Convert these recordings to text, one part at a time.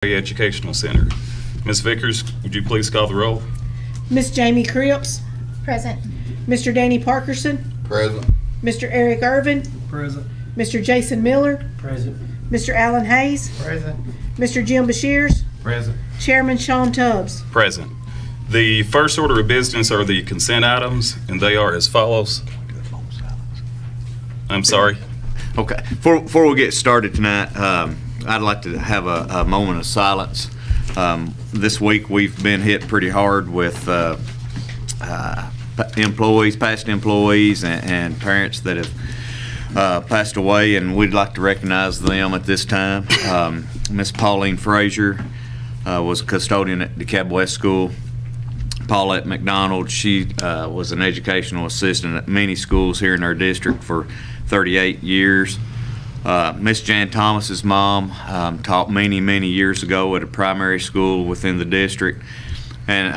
Educational Center. Ms. Vickers, would you please call the roll? Miss Jamie Cripps, Present. Mr. Danny Parkerson, Present. Mr. Eric Irvin, Present. Mr. Jason Miller, Present. Mr. Alan Hayes, Present. Mr. Jim Bashirs, Present. Chairman Sean Tubbs. Present. The first order of business are the consent items, and they are as follows. I'm sorry. Okay, before we get started tonight, I'd like to have a moment of silence. This week we've been hit pretty hard with past employees and parents that have passed away, and we'd like to recognize them at this time. Miss Pauline Frazier was a custodian at DeKalb West School. Paulette McDonald, she was an educational assistant at many schools here in our district for 38 years. Miss Jan Thomas's mom taught many years ago at a primary school within the district. And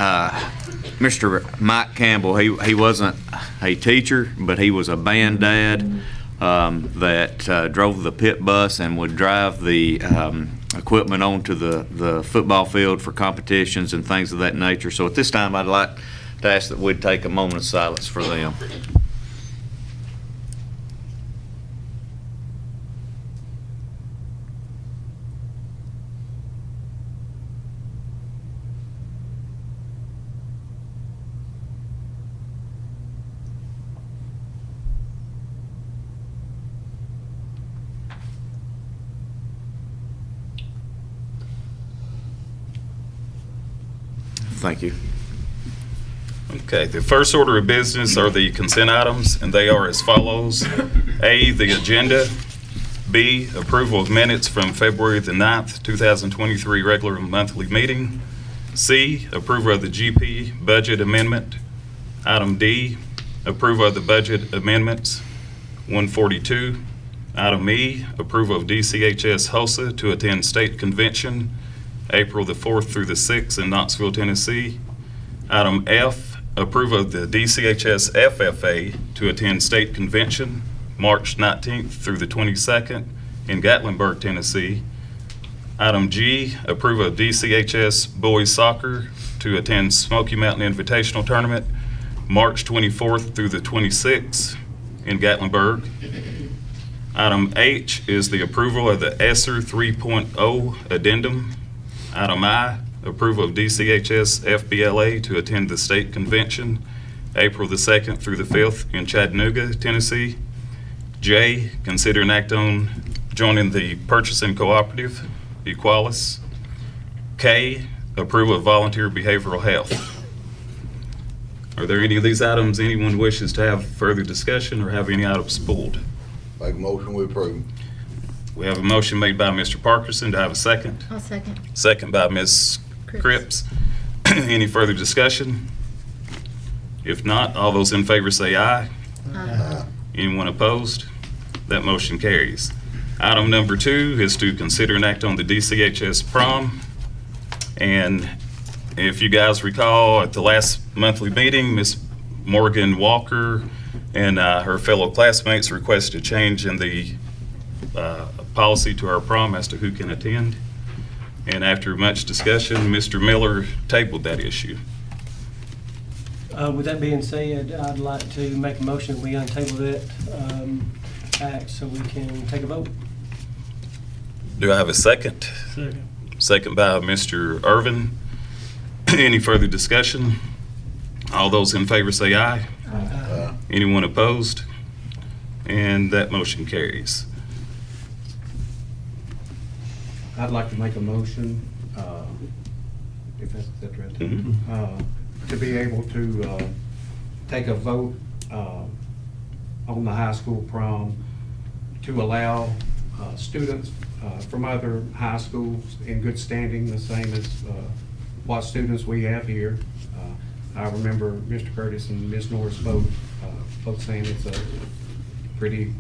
Mr. Mike Campbell, he wasn't a teacher, but he was a band dad that drove the pit bus and would drive the equipment onto the football field for competitions and things of that nature. So at this time, I'd like to ask that we'd take a moment of silence for them. Thank you. Okay, the first order of business are the consent items, and they are as follows. A, the agenda. B, approval of minutes from February the 9th, 2023 regular monthly meeting. C, approval of the GP budget amendment. Item D, approval of the budget amendments 142. Item E, approval of DCHS HOSA to attend state convention April the 4th through the 6th in Knoxville, Tennessee. Item F, approval of the DCHS FFA to attend state convention March 19th through the 22nd in Gatlinburg, Tennessee. Item G, approval of DCHS boys soccer to attend Smoky Mountain Invitational Tournament March 24th through the 26th in Gatlinburg. Item H is the approval of the ESSER 3.0 addendum. Item I, approval of DCHS FBLA to attend the state convention April the 2nd through the 5th in Chattanooga, Tennessee. J, consider an act on joining the purchasing cooperative, Equalis. K, approval of volunteer behavioral health. Are there any of these items anyone wishes to have further discussion or have any items pulled? Make a motion, we approve. We have a motion made by Mr. Parkerson. Do I have a second? I'll second. Second by Ms. Cripps. Any further discussion? If not, all those in favor say aye. Aye. Anyone opposed? That motion carries. Item number 2 is to consider an act on the DCHS prom. And if you guys recall, at the last monthly meeting, Ms. Morgan Walker and her fellow classmates requested a change in the policy to our prom as to who can attend. And after much discussion, Mr. Miller tabled that issue. With that being said, I'd like to make a motion we untable that act so we can take a vote. Do I have a second? Second. Second by Mr. Irvin. Any further discussion? All those in favor say aye. Anyone opposed? And that motion carries. I'd like to make a motion, if that's right, to be able to take a vote on the high school prom to allow students from other high schools in good standing, the same as what students we have here. I remember Mr. Curtis and Ms. Norris both saying it's a pretty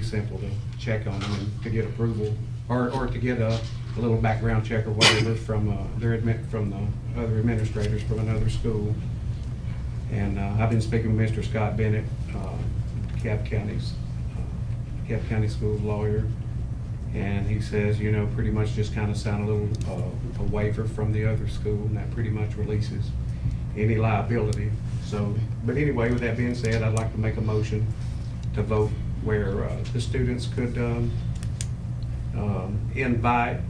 simple to check on them and to get approval, or to get a little background check or whatever from from the other administrators from another school. And I've been speaking with Mr. Scott Bennett, DeKalb County Schools lawyer, And he says, you know, pretty much just kind of sign a little, a waiver from the other school, and that pretty much releases any liability. So, but anyway, with that being said, I'd like to make a motion to vote where the students could invite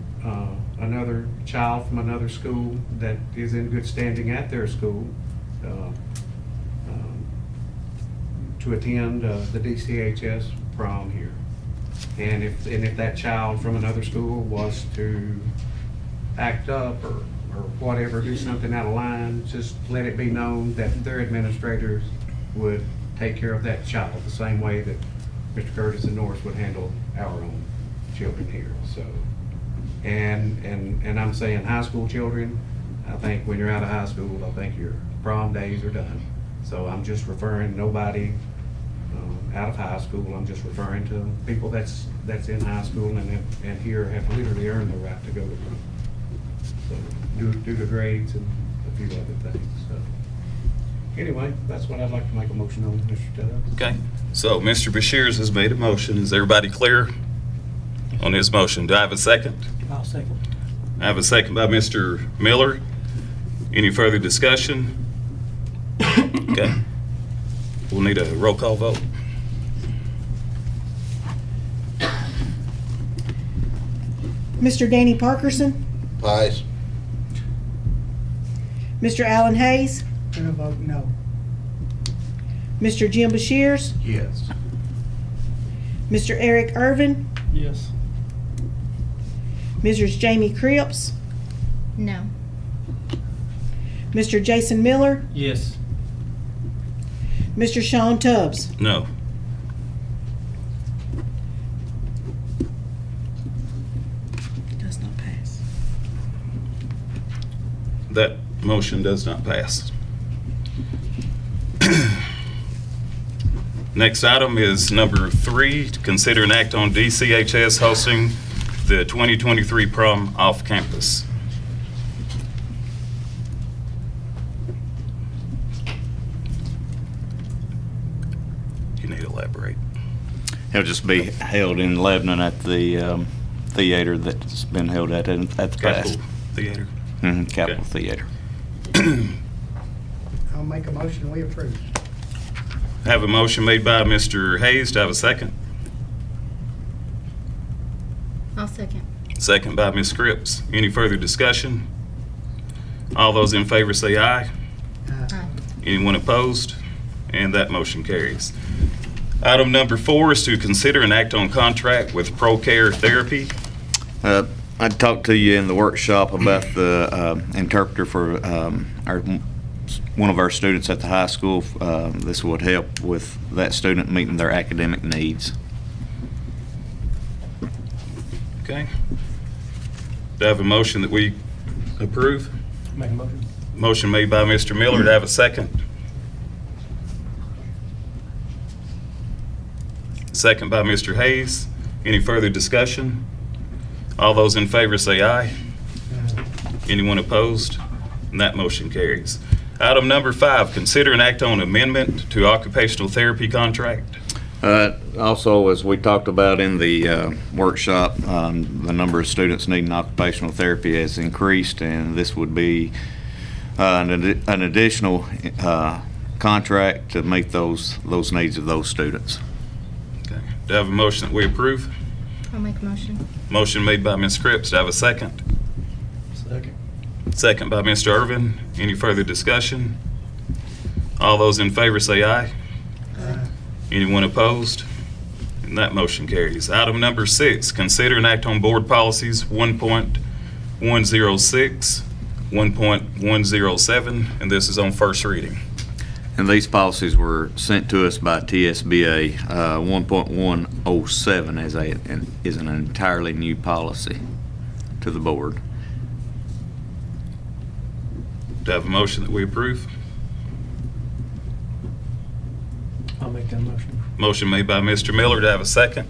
another child from another school that is in good standing at their school to attend the DCHS prom here. And if that child from another school was to act up or whatever, do something out of line, just let it be known that their administrators would take care of that child the same way that Mr. Curtis and Norris would handle our own children here. So, and I'm saying high school children, I think when you're out of high school, I think your prom days are done. So I'm just referring nobody out of high school. I'm just referring to people that's in high school and here have literally earned the right to go to prom. So due to grades and a few other things. So anyway, that's what I'd like to make a motion on, Mr. Tubbs. Okay, so Mr. Bashirs has made a motion. Is everybody clear on his motion? Do I have a second? I'll second. I have a second by Mr. Miller. Any further discussion? Okay. We'll need a roll call vote. Mr. Danny Parkerson, Pass. Mr. Allen Hayes, Gonna vote no. Mr. Jim Bashirs, Yes. Mr. Eric Irvin, Yes. Mrs. Jamie Cripps, No. Mr. Jason Miller, Yes. Mr. Sean Tubbs. No. Does not pass. That motion does not pass. Next item is number 3, to consider an act on DCHS hosting the 2023 prom off campus. You need to elaborate. It'll just be held in Lebanon at the theater that's been held at the past. Capitol Theater. Capitol Okay. Theater. I'll make a motion, we approve. Have a motion made by Mr. Hayes. Do I have a second? I'll second. Second by Ms. Cripps. Any further discussion? All those in favor say aye. Aye. Anyone opposed? And that motion carries. Item number 4 is to consider an act on contract with ProCare Therapy. I talked to you in the workshop about the interpreter for one of our students at the high school. This would help with that student meeting their academic needs. Okay. Do I have a motion that we approve? Make a motion. Motion made by Mr. Miller. Do I have a second? Second by Mr. Hayes. Any further discussion? All those in favor say aye. Anyone opposed? And that motion carries. Item number 5, consider an act on amendment to occupational therapy contract. Also, as we talked about in the workshop, the number of students needing occupational therapy has increased, and this would be an additional contract to meet those needs of those students. Okay. Do I have a motion that we approve? I'll make a motion. Motion made by Ms. Cripps. Do I have a second? Second. Second by Mr. Irvin. Any further discussion? All those in favor say aye. Anyone opposed? And that motion carries. Item number 6, consider an act on board policies 1.106, 1.107, and this is on first reading. And these policies were sent to us by TSBA. 1.107 is an entirely new policy to the board. Do I have a motion that we approve? I'll make that motion. Motion made by Mr. Miller. Do I have a second?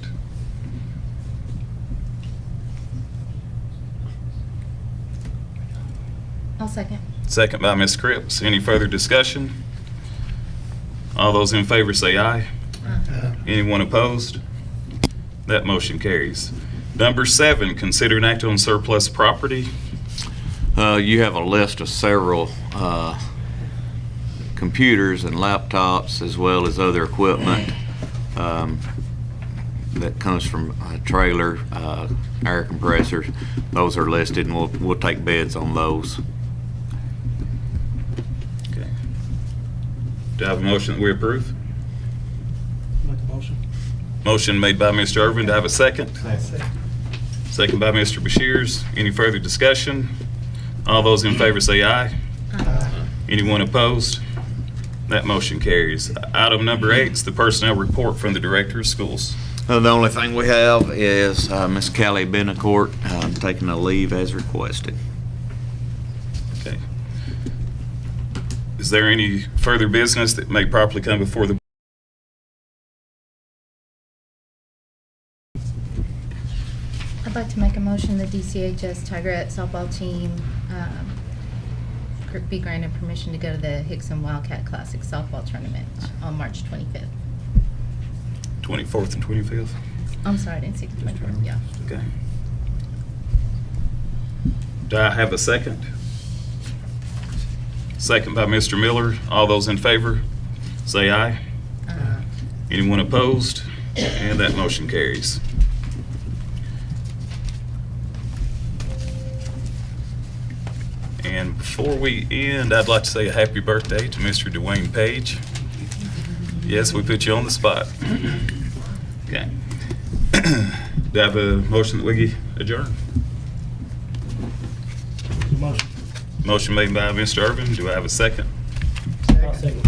I'll second. Second by Ms. Cripps. Any further discussion? All those in favor say aye. Aye. Anyone opposed? That motion carries. Number 7, consider an act on surplus property. You have a list of several computers and laptops, as well as other equipment that comes from a trailer, air compressors. Those are listed, and we'll take bids on those. Okay. Do I have a motion that we approve? Make a motion. Motion made by Mr. Irvin. Do I have a second? Second. Second by Mr. Bashirs. Any further discussion? All those in favor say aye. Anyone opposed? That motion carries. Item number 8 is the personnel report from the Director of Schools. The only thing we have is Miss Callie Benacourt taking a leave as requested. Okay. Is there any further business that may properly come before the I'd like to make a motion the DCHS Tigerette softball team be granted permission to go to the Hickson Wildcat Classic softball tournament on March 25th. 24th and 25th? I'm sorry, I didn't see the 24th, yeah. Okay. Do I have a second? Second by Mr. Miller. All those in favor, say aye. Anyone opposed? And that motion carries. And before we end, I'd like to say a happy birthday to Mr. Dwayne Page. Yes, we put you on the spot. Okay. Do I have a motion that we adjourn? Motion. Motion made by Mr. Irvin. Do I have a second? I'll second.